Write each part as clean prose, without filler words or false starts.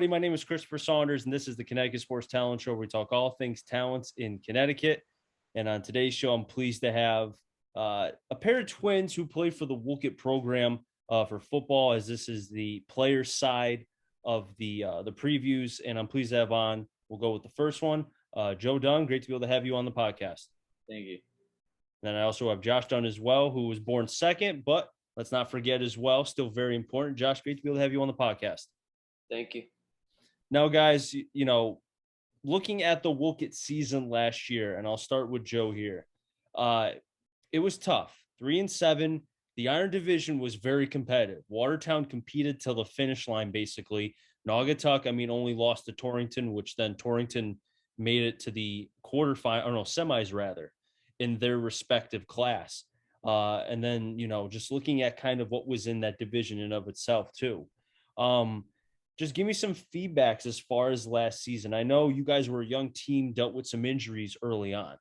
My name is Christopher Saunders, and this is the Connecticut Sports Talent Show, where we talk all things talents in Connecticut. And on today's show, I'm pleased to have a pair of twins who play for the Wolcott program for football, as this is the player side of the previews. And I'm pleased to have on. We'll go with the first one, Joe Dunne. Great to be able to have you on the podcast. Thank you. And then I also have Josh Dunne as well, who was born second, but let's not forget as well, still very important. Josh, great to be able to have you on the podcast. Thank you. Now, guys, looking at the Wolcott season last year, and I'll start with Joe here. It was tough. 3-7. The Iron Division was very competitive. Watertown competed till the finish line, basically. Naugatuck, only lost to Torrington, which then Torrington made it to the semis rather, in their respective class. And then, just looking at kind of what was in that division in of itself too. Just give me some feedbacks as far as last season. I know you guys were a young team, dealt with some injuries early on.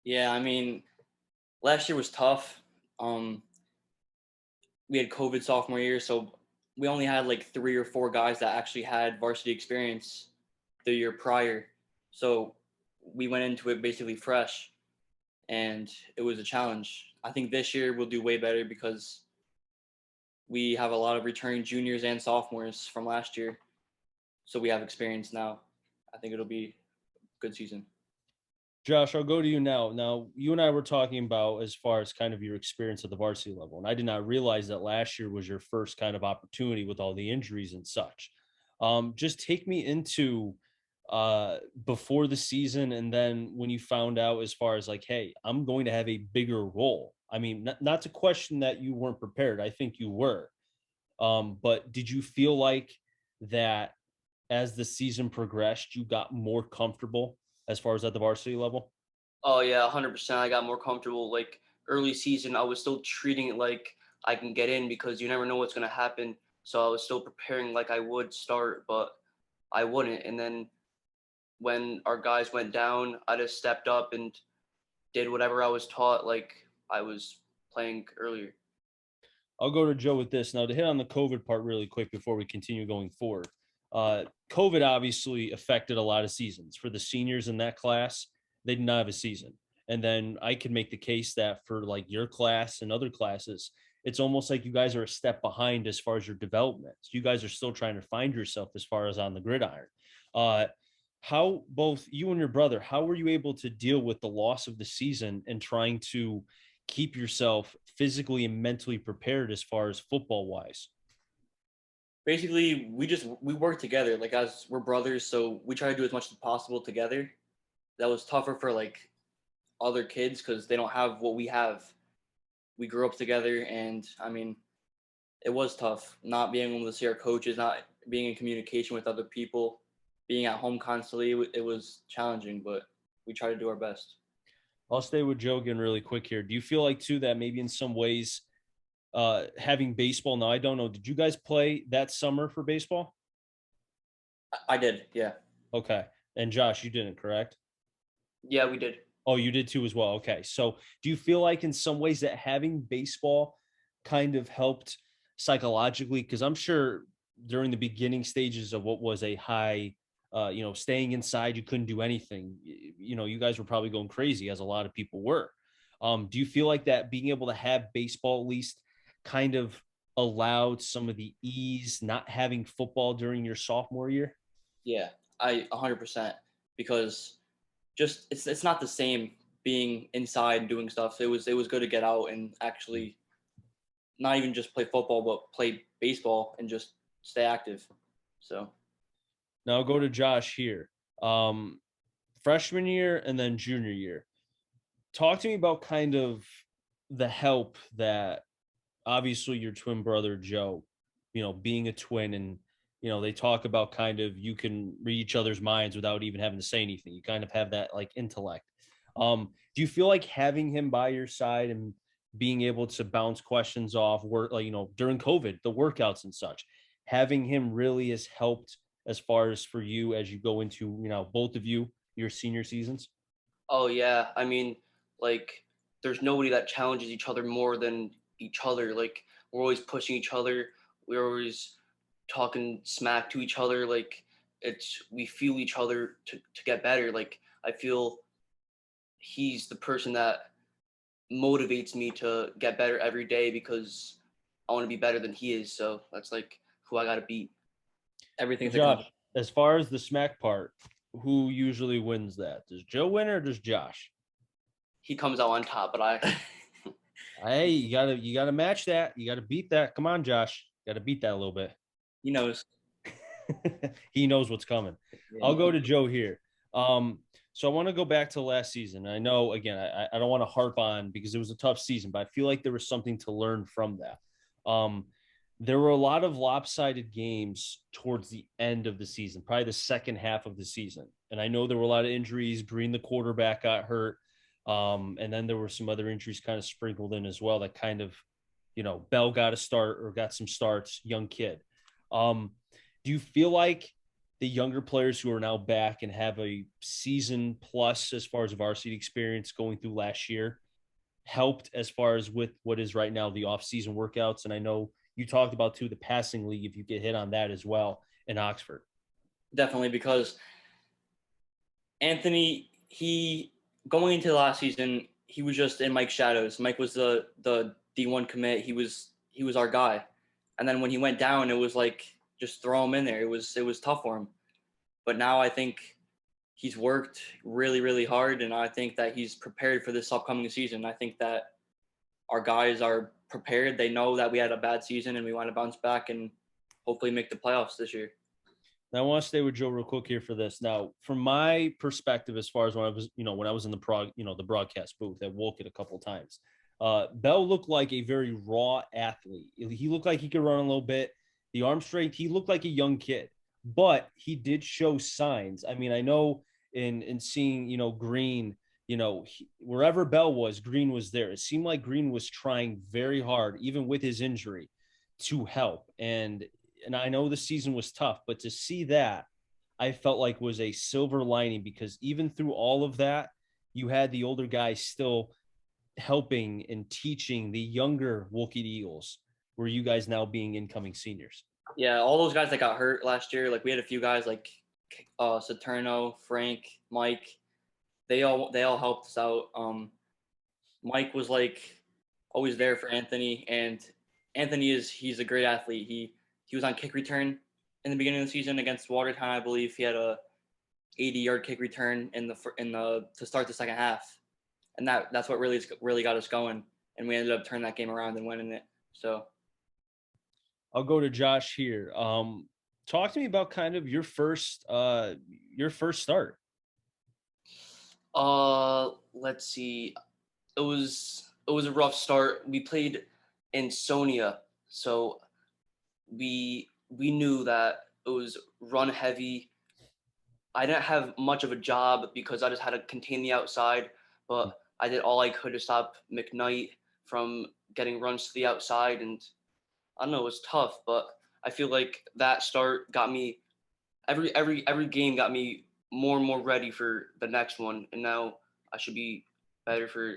Yeah, last year was tough. We had COVID sophomore year, so we only had like 3 or 4 guys that actually had varsity experience the year prior. So we went into it basically fresh, and it was a challenge. I think this year we'll do way better because we have a lot of returning juniors and sophomores from last year. So we have experience now. I think it'll be a good season. Josh, I'll go to you now. Now, you and I were talking about as far as kind of your experience at the varsity level, and I did not realize that last year was your first kind of opportunity with all the injuries and such. Just take me into before the season, and then when you found out as far as like, hey, I'm going to have a bigger role. Not to question that you weren't prepared. I think you were. But did you feel like that as the season progressed, you got more comfortable as far as at the varsity level? Oh yeah, 100%. I got more comfortable. Like early season, I was still treating it like I can get in because you never know what's gonna happen. So I was still preparing like I would start, but I wouldn't. And then when our guys went down, I just stepped up and did whatever I was taught like I was playing earlier. I'll go to Joe with this. Now, to hit on the COVID part really quick before we continue going forward. COVID obviously affected a lot of seasons. For the seniors in that class, they did not have a season. And then I could make the case that for like your class and other classes, it's almost like you guys are a step behind as far as your development. You guys are still trying to find yourself as far as on the gridiron. How both you and your brother, how were you able to deal with the loss of the season and trying to keep yourself physically and mentally prepared as far as football wise? Basically, we work together. Like as we're brothers, so we try to do as much as possible together. That was tougher for like other kids because they don't have what we have. We grew up together, and it was tough not being able to see our coaches, not being in communication with other people, being at home constantly. It was challenging, but we try to do our best. I'll stay with Joe again really quick here. Do you feel like too that maybe in some ways having baseball now, I don't know, did you guys play that summer for baseball? I did, yeah. Okay. And Josh, you didn't, correct? Yeah, we did. Oh, you did too as well. Okay. So do you feel like in some ways that having baseball kind of helped psychologically? Because I'm sure during the beginning stages of what was a high, staying inside, you couldn't do anything. You guys were probably going crazy, as a lot of people were. Do you feel like that being able to have baseball at least kind of allowed some of the ease, not having football during your sophomore year? Yeah, I 100%, because just it's not the same being inside and doing stuff. It was good to get out and actually not even just play football, but play baseball and just stay active. So Now I'll go to Josh here. Freshman year and then junior year. Talk to me about kind of the help that obviously your twin brother Joe, being a twin, and they talk about kind of you can read each other's minds without even having to say anything. You kind of have that like intellect. Do you feel like having him by your side and being able to bounce questions off work, like during COVID, the workouts and such, having him really has helped as far as for you as you go into both of you your senior seasons? oh yeah, like there's nobody that challenges each other more than each other. Like we're always pushing each other. We're always talking smack to each other. Like we feel each other to get better. Like I feel he's the person that motivates me to get better every day because I want to be better than he is. So that's like who I got to beat. So Everything's a Josh, competition. as far as the smack part, who usually wins that? Does Joe win or does Josh? He comes out on top, but I Hey, you gotta match that. You gotta beat that. Come on, Josh. Gotta beat that a little bit. he knows. He knows what's coming. Yeah, I'll go to Joe here. Um, so I want to go back to last season. I know again, I don't want to harp on because it was a tough season, but I feel like there was something to learn from that. There were a lot of lopsided games towards the end of the season, probably the second half of the season. And I know there were a lot of injuries. Green, the quarterback, got hurt. And then there were some other injuries kind of sprinkled in as well that kind of, Bell got a start or got some starts, young kid. Do you feel like the younger players who are now back and have a season plus as far as varsity experience going through last year helped as far as with what is right now the off-season workouts? And I know you talked about too the passing league, if you get hit on that as well in Oxford. definitely because Anthony, he going into the last season, he was just in Mike's shadows. Mike was the D1 commit. He was our guy. And then when he went down, it was like just throw him in there. It was tough for him. But now I think he's worked really, really hard, and I think that he's prepared for this upcoming season. I think that our guys are prepared. They know that we had a bad season and we want to bounce back and hopefully make the playoffs this year. Now I want to stay with Joe real quick here for this. Now, from my perspective, as far as when I was in the broadcast booth at Wolcott a couple of times, Bell looked like a very raw athlete. He looked like he could run a little bit. The arm strength, he looked like a young kid, but he did show signs. I mean, I know in seeing Green, wherever Bell was, Green was there. It seemed like Green was trying very hard, even with his injury, to help. And I know the season was tough, but to see that, I felt like was a silver lining because even through all of that, you had the older guys still helping and teaching the younger Wolcott Eagles, where you guys now being incoming seniors. Yeah, all those guys that got hurt last year, like we had a few guys like Saturno, Frank, Mike. They all helped us out. Mike was like always there for Anthony, and he's a great athlete. He was on kick return in the beginning of the season against Watertown, I believe. He had a 80-yard kick return in the to start the second half, and that's what really got us going. And we ended up turning that game around and winning it. So I'll go to Josh here. Talk to me about kind of your first start. let's see. It was a rough start. We played in Sonia, so we knew that it was run heavy. I didn't have much of a job because I just had to contain the outside, but I did all I could to stop McKnight from getting runs to the outside. And I don't know, it was tough, but I feel like that start got me every game got me more and more ready for the next one, and now I should be better for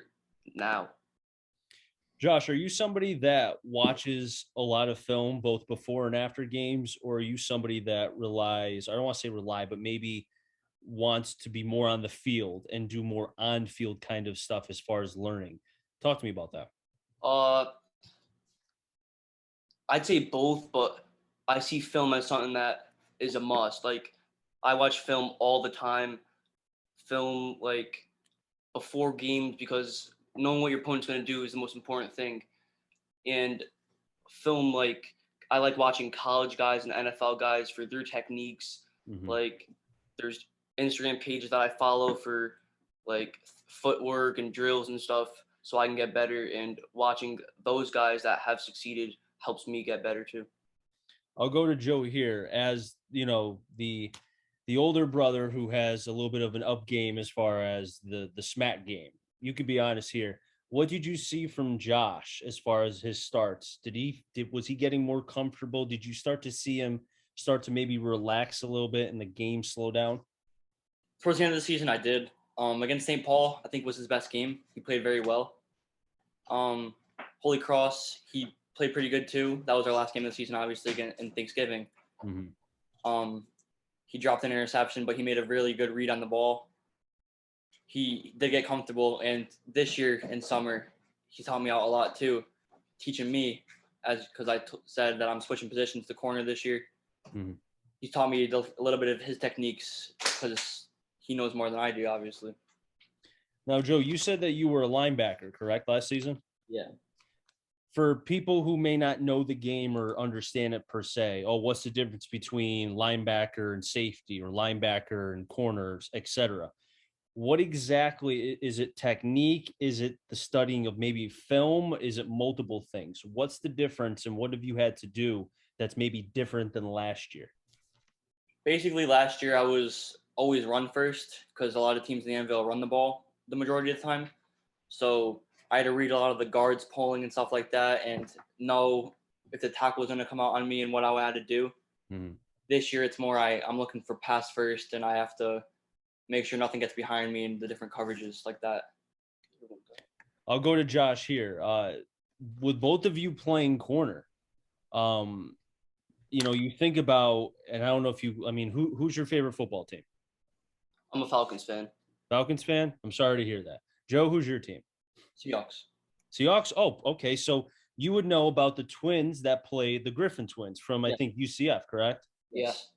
now. Josh, are you somebody that watches a lot of film both before and after games, or are you somebody that relies, I don't want to say rely, but maybe wants to be more on the field and do more on field kind of stuff as far as learning? Talk to me about that. Uh, I'd say both, but I see film as something that is a must. Like I watch film all the time, film like before games because knowing what your opponent's going to do is the most important thing. And film like I like watching college guys and NFL guys for their techniques. Mm-hmm. Like there's Instagram pages that I follow for like footwork and drills and stuff so I can get better, and watching those guys that have succeeded helps me get better too. I'll go to Joe here as the older brother who has a little bit of an up game as far as the smack game. You could be honest here. What did you see from Josh as far as his starts? Was he getting more comfortable? Did you start to see him start to maybe relax a little bit and the game slow down? Towards the end of the season, I did. Against St. Paul, I think was his best game. He played very well. Holy Cross, he played pretty good too. That was our last game of the season, obviously, again in Thanksgiving. Mhm. He dropped an interception, but he made a really good read on the ball. He did get comfortable, and this year in summer, he taught me out a lot too, teaching me as because said that I'm switching positions to corner this year. Mhm. He taught me a little bit of his techniques because he knows more than I do, obviously. Now, Joe, you said that you were a linebacker, correct, last season? Yeah. For people who may not know the game or understand it per se, oh, what's the difference between linebacker and safety or linebacker and corners, etc.? What exactly is it? Technique? Is it the studying of maybe film? Is it multiple things? What's the difference and what have you had to do that's maybe different than last year? Basically, last year I was always run first because a lot of teams in the NFL run the ball the majority of the time. So I had to read a lot of the guards polling and stuff like that and know if the tackle was going to come out on me and what I had to do. Mhm. This year, it's more I'm looking for pass first, and I have to make sure nothing gets behind me in the different coverages like that. I'll go to Josh here. With both of you playing corner, um, you think about, and I don't know if you, I mean, who's your favorite football team? I'm a Falcons fan. Falcons fan? I'm sorry to hear that. Joe, who's your team? Seahawks. Seahawks? Oh, okay. So you would know about the twins that played the Griffin twins from, I Yeah. think, UCF, correct? Yes.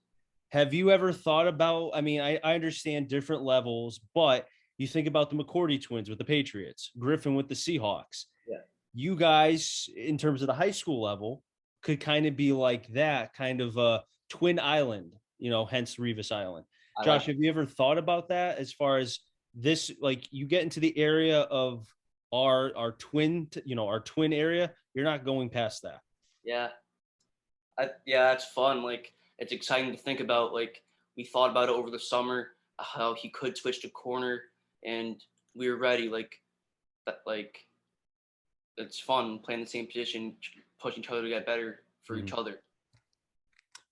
Have you ever thought about, I mean, I understand different levels, but you think about the McCourty twins with the Patriots, Griffin with the Seahawks. Yeah. You guys, in terms of the high school level, could kind of be like that, kind of a twin island, hence Revis Island. Josh, have you ever thought about that as far as this, like you get into the area of our twin, our twin area, you're not going past that. Yeah. Yeah, it's fun. Like it's exciting to think about. Like we thought about it over the summer, how he could switch to corner, and we were ready. Like that. Like it's fun playing the same position, pushing each other to get better for Mhm. each other.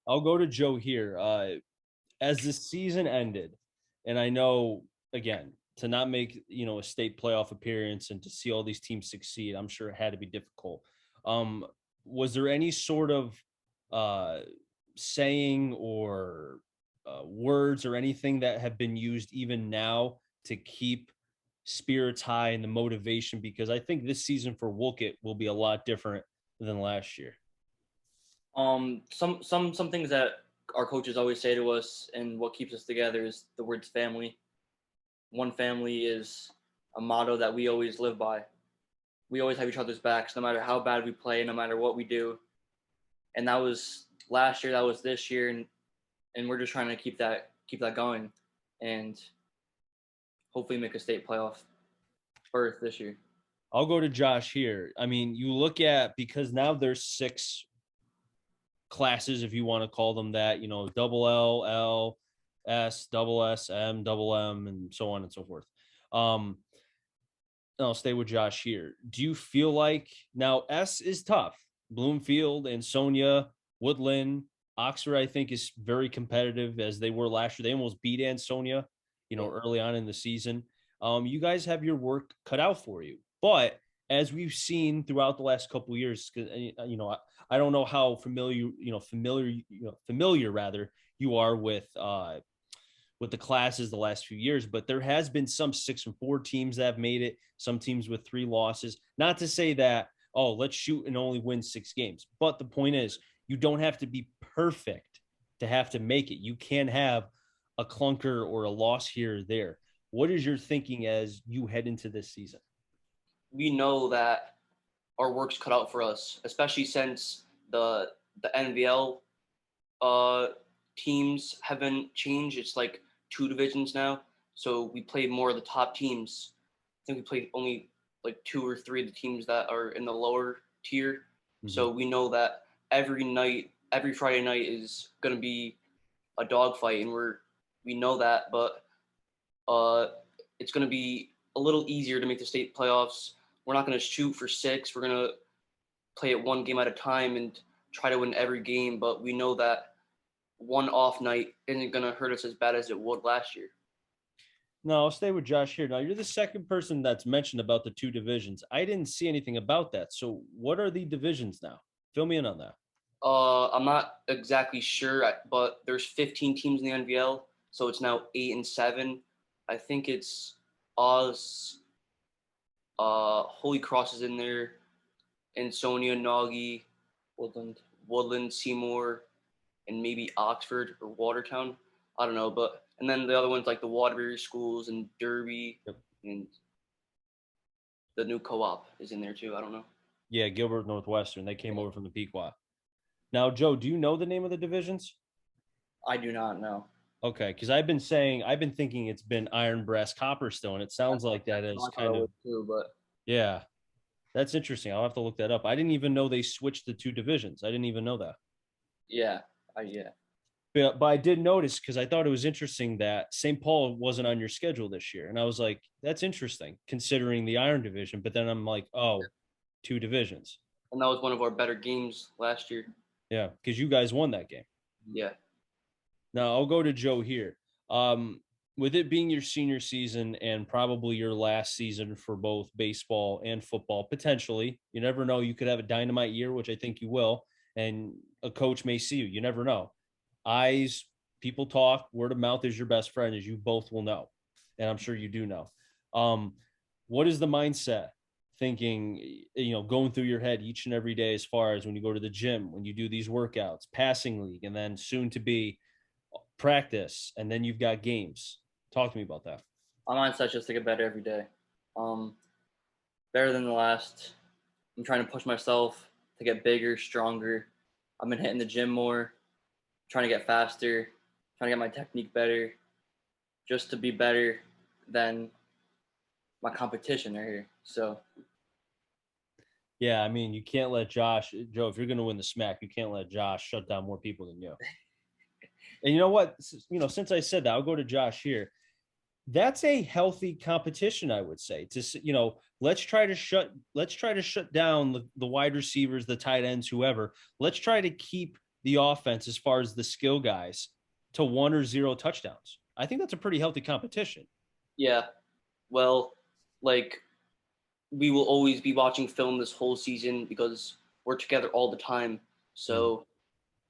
I'll go to Joe here. As the season ended, and I know again to not make a state playoff appearance and to see all these teams succeed, I'm sure it had to be difficult. Um, was there any sort of uh, saying or words or anything that have been used even now to keep spirits high and the motivation? Because I think this season for Wolcott will be a lot different than last year. Some things that our coaches always say to us, and what keeps us together is the words family. One family is a motto that we always live by. We always have each other's backs, no matter how bad we play, no matter what we do. And that was last year, that was this year, and we're just trying to keep that going, and hopefully make a state playoff berth this year. I'll go to Josh here. I mean, you look at because now there's 6 classes, if you want to call them that, double L, L, S, double S, M, double M, and so on and so forth. Um, I'll stay with Josh here. Do you feel like now S is tough? Bloomfield, Ansonia, Woodland, Oxford, I think, is very competitive as they were last year. They almost beat Ansonia, early on in the season. You guys have your work cut out for you. But as we've seen throughout the last couple of years, I don't know how familiar rather you are with the classes the last few years, but there has been some 6-4 teams that have made it, some teams with 3 losses. Not to say that, oh, let's shoot and only win 6 games. But the point is, you don't have to be perfect to have to make it. You can have a clunker or a loss here or there. What is your thinking as you head into this season? We know that our work's cut out for us, especially since the NVL teams haven't changed. It's like 2 divisions now, so we play more of the top teams. I think we played only like 2 or 3 of the teams that are in the lower tier. Mm-hmm. So we know that every Friday night is gonna be a dogfight, and we know that, but it's gonna be a little easier to make the state playoffs. We're not gonna shoot for 6. We're gonna play it one game at a time and try to win every game. But we know that one off night isn't gonna hurt us as bad as it would last year. No, I'll stay with Josh here. Now, you're the second person that's mentioned about the 2 divisions. I didn't see anything about that. So, what are the divisions now? Fill me in on that. I'm not exactly sure, but there's 15 teams in the NVL, so it's now 8 and 7. I think it's Oz, Holy Cross is in there, Ansonia, Nagy, Woodland, Seymour, and maybe Oxford or Watertown. I don't know, but and then the other ones like the Waterbury schools and Derby Yep. and the new co-op is in there too. I don't know. Yeah, Gilbert Northwestern. They came over from the Pequot. Now, Joe, do you know the name of the divisions? I do not know. Okay, because I've been thinking it's been Iron, Brass, Copperstone. It sounds like that is I thought kind it of, was too, but yeah, that's interesting. I'll have to look that up. I didn't even know they switched the two divisions. I didn't even know that. yeah, yeah. But I did notice because I thought it was interesting that St. Paul wasn't on your schedule this year. And I was like, that's interesting considering the Iron division. But then I'm like, oh, two divisions. And that was one of our better games last year. Yeah, because you guys won that game. Yeah. Now I'll go to Joe here. Um, with it being your senior season and probably your last season for both baseball and football, potentially, you never know. You could have a dynamite year, which I think you will, and a coach may see you. You never know. Eyes, people talk, word of mouth is your best friend, as you both will know. And I'm sure you do know. Um, what is the mindset thinking, going through your head each and every day as far as when you go to the gym, when you do these workouts, passing league, and then soon to be practice, and then you've got games. Talk to me about that. My mindset's just to get better every day. Better than the last. I'm trying to push myself to get bigger, stronger. I've been hitting the gym more, trying to get faster, trying to get my technique better, just to be better than my competition right here. So Yeah, I mean, you can't let Joe, if you're going to win the smack, you can't let Josh shut down more people than you. And you know what? Since I said that, I'll go to Josh here. That's a healthy competition, I would say. Let's try to shut down the wide receivers, the tight ends, whoever. Let's try to keep the offense as far as the skill guys to 1 or 0 touchdowns. I think that's a pretty healthy competition. yeah, well, like we will always be watching film this whole season because we're together all the time. So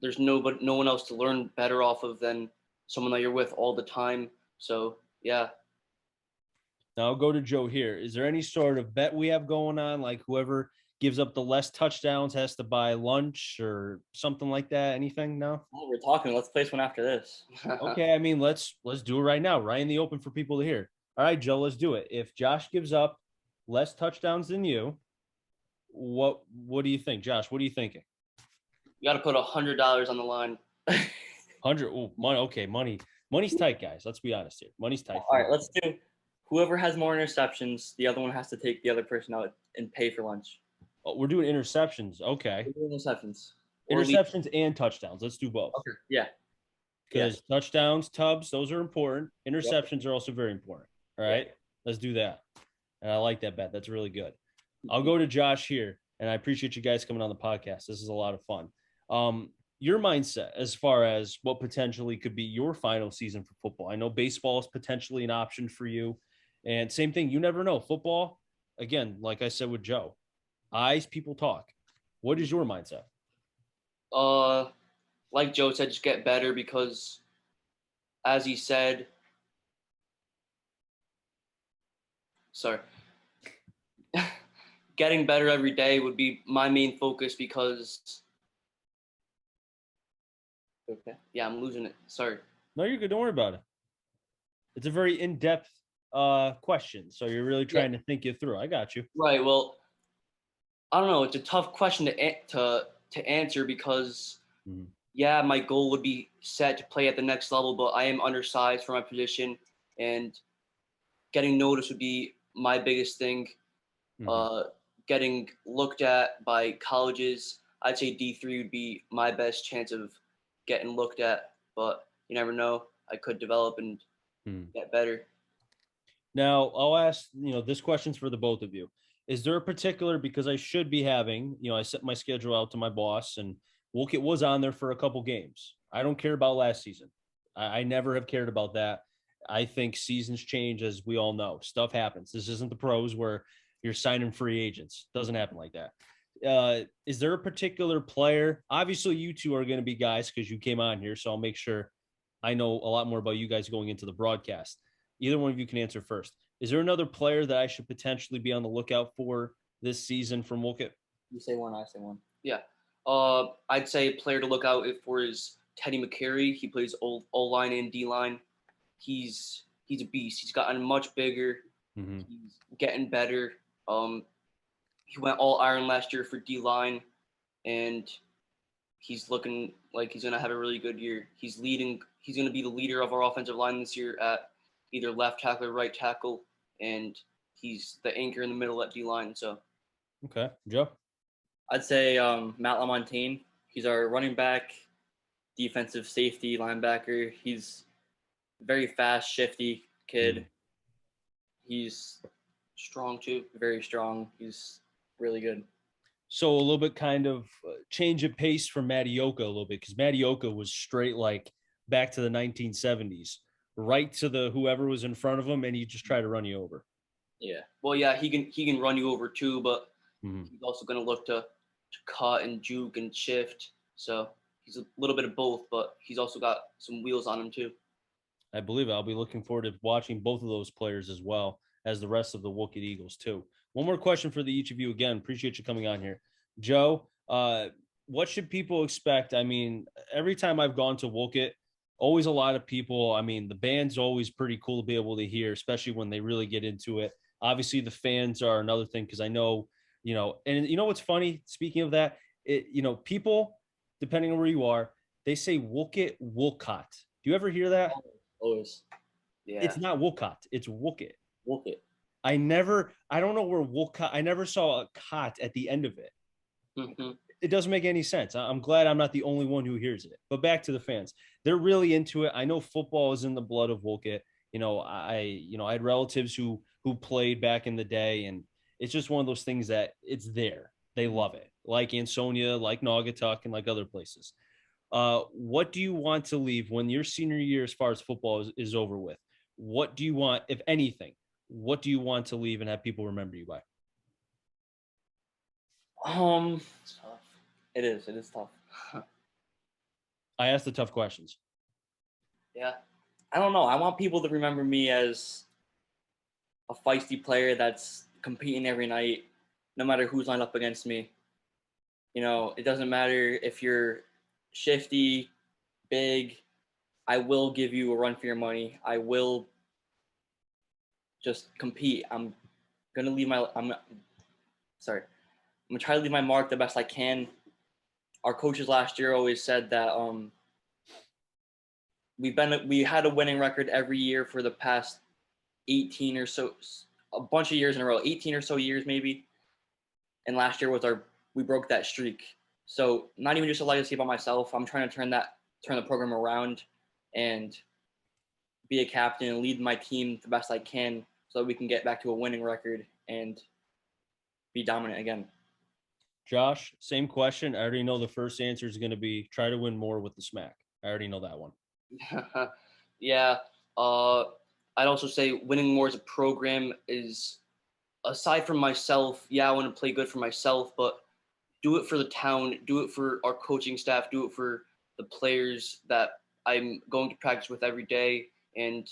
there's no one else to learn better off of than someone that you're with all the time. So yeah. Now I'll go to Joe here. Is there any sort of bet we have going on? Like whoever gives up the less touchdowns has to buy lunch or something like that? Anything? No? Oh, we're talking. Let's place one after this. Okay. I mean, let's do it right now, right in the open for people to hear. All right, Joe, let's do it. If Josh gives up less touchdowns than you, what do you think? Josh, what are you thinking? You got to put $100 on the line. 100. Oh, money. Okay, money's tight, guys. Let's be honest here. Money's tight. All right, let's do. Whoever has more interceptions, the other one has to take the other person out and pay for lunch. Oh, we're doing interceptions. Okay. Interceptions. Interceptions and touchdowns. Let's do both. Okay. Yeah. Because touchdowns, tubs, those are important. Interceptions Yep. are also very important. All right. Yep. Let's do that. And I like that bet. That's really good. I'll go to Josh here. And I appreciate you guys coming on the podcast. This is a lot of fun. Your mindset as far as what potentially could be your final season for football. I know baseball is potentially an option for you. And same thing, you never know. Football, again, like I said with Joe, eyes, people talk. What is your mindset? Like Joe said, just get better because, as he said, sorry, getting better every day would be my main focus because. Okay. Yeah, I'm losing it. Sorry. No, you're good. Don't worry about it. It's a very in-depth question, so you're really trying to think it through. I got you. Right. Well, I don't know. It's a tough question to answer because, yeah, my goal would be set to play at the next level, but I am undersized for my position, and getting noticed would be my biggest thing. Getting looked at by colleges, I'd say D3 would be my best chance of getting looked at, but you never know. I could develop and get better. Now, I'll ask, this question's for the both of you. Is there a particular, because I should be having, I set my schedule out to my boss and Wolcott was on there for a couple games. I don't care about last season. I never have cared about that. I think seasons change, as we all know. Stuff happens. This isn't the pros where you're signing free agents. Doesn't happen like that. Is there a particular player? Obviously, you two are going to be guys because you came on here, so I'll make sure I know a lot more about you guys going into the broadcast. Either one of you can answer first. Is there another player that I should potentially be on the lookout for this season from Wolcott? You say one, I say one. Yeah. I'd say a player to look out for is Teddy McCary. He plays O line and D line. He's a beast. He's gotten much bigger. Mm-hmm. He's getting better. He went all iron last year for D line, and he's looking like he's gonna have a really good year. He's leading. He's gonna be the leader of our offensive line this year at either left tackle or right tackle, and he's the anchor in the middle at D line. So, okay, Joe. I'd say Matt Lamontagne. He's our running back, defensive safety, linebacker. He's a very fast, shifty kid. Mm. He's strong too, very strong. He's really good. So a little bit kind of change of pace from Matioka a little bit, because Matioka was straight like back to the 1970s, right to the whoever was in front of him, and he just try to run you over. Yeah. Well, yeah, he can run you over too, but Mm-hmm. he's also going to look to cut and juke and shift. So he's a little bit of both, but he's also got some wheels on him too. I believe I'll be looking forward to watching both of those players as well as the rest of the Wolcott Eagles too. One more question for each of you. Again, appreciate you coming on here. Joe, what should people expect? I mean, every time I've gone to Wolcott, always a lot of people. I mean, the band's always pretty cool to be able to hear, especially when they really get into it. Obviously, the fans are another thing because I know, and you know what's funny? Speaking of that, people, depending on where you are, they say Wolcott. Do you ever hear that? Always. Yeah. It's not Wolcott. It's Wolcott. Wolcott. I don't know where Wolcott, I never saw a cot at the end of it. Mm-hmm. It doesn't make any sense. I'm glad I'm not the only one who hears it. But back to the fans. They're really into it. I know football is in the blood of Wolcott. I had relatives who played back in the day, and it's just one of those things that it's there. They love it. Like Ansonia, like Naugatuck, and like other places. What do you want to leave when your senior year, as far as football is over with? What do you want, if anything, what do you want to leave and have people remember you by? It's tough. It is. It is tough. I asked the tough questions. Yeah. I don't know. I want people to remember me as a feisty player that's competing every night, no matter who's lined up against me. It doesn't matter if you're shifty, big. I will give you a run for your money. I will just compete. I'm gonna try to leave my mark the best I can. Our coaches last year always said that we had a winning record every year for the past 18 or so, a bunch of years in a row, 18 or so years maybe. And last year we broke that streak. So not even just a legacy by myself. I'm trying to turn the program around and be a captain and lead my team the best I can so that we can get back to a winning record and be dominant again. Josh, same question. I already know the first answer is going to be try to win more with the smack. I already know that one. Yeah. I'd also say winning more as a program is, aside from myself, I want to play good for myself, but do it for the town, do it for our coaching staff, do it for the players that I'm going to practice with every day and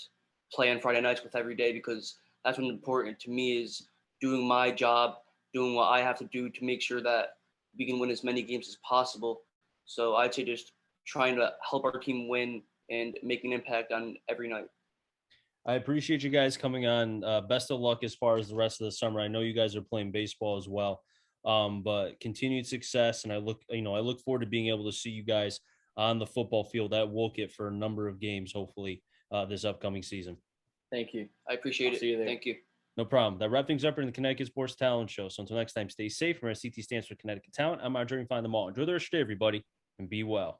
play on Friday nights with every day, because that's what's important to me, is doing my job, doing what I have to do to make sure that we can win as many games as possible. So I'd say just trying to help our team win and make an impact on every night. I appreciate you guys coming on. Best of luck as far as the rest of the summer. I know you guys are playing baseball as well, but continued success. And I look forward to being able to see you guys on the football field at Wolcott for a number of games, hopefully this upcoming season. Thank you. I appreciate it. See you there. Thank you. No problem. That wraps things up in the Connecticut Sports Talent Show. So until next time, stay safe. Remember, CT stands for Connecticut Talent. I'm Marjorie. Find them all. Enjoy the rest of your day, everybody, and be well.